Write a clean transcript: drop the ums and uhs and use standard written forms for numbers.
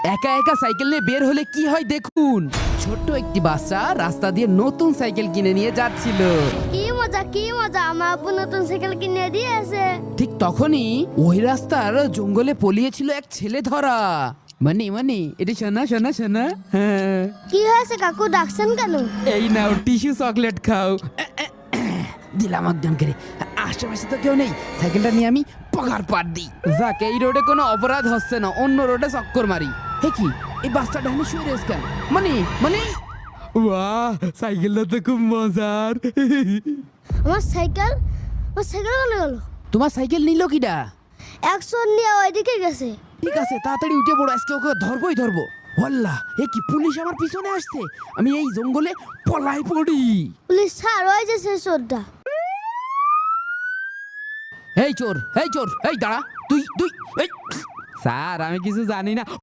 একা একা সাইকেল নিয়ে বের হলে কি হয় দেখুন। ছোট্ট একটি বাচ্চা রাস্তা দিয়ে নতুন সাইকেল কিনে নিয়ে যাচ্ছিল। কি মজা, আমার আব্বু নতুন সাইকেল কিনে দিয়েছে। ঠিক তখনই ওই রাস্তার জঙ্গলে পলিয়েছিল এক ছেলে ধরা। মানে এটি শোনা শোনা শোনা। হ্যাঁ, কি হয়েছে কাকু, ডাকছেন কেন? এই নাও টিস্যু চকলেট খাও। দিলাম একজন করে। আশেপাশে তো কেউ নেই, সাইকেলটা নিয়ে আমি পগার পার দিই। যাক, এই রোডে কোনো অপরাধ হচ্ছে না, অন্য রোডে চক্কর মারি। হে কি, এই বাসটা ডাইনে শুয়ে রয়েছে কেন? মানে বাহ, সাইকেলটা তো খুব মজার। আমার সাইকেল কোনে গেল? তোমার সাইকেল নিল কিডা? অ্যাকশন নিয়ে ওইদিকে গেছে। ঠিক আছে, তাড়াতাড়ি উঠে পড়ো, আজকে ওকে ধরবো। ওয়াল্লাহ, এ কি, পুলিশ আমার পিছনে আসছে। আমি এই জঙ্গলে পলাই পড়ি। পুলিশ স্যার, ওই যে সে চোরটা। এই চোর, এই দাঁড়া। তুই এই স্যার, আমি কিছু জানি না।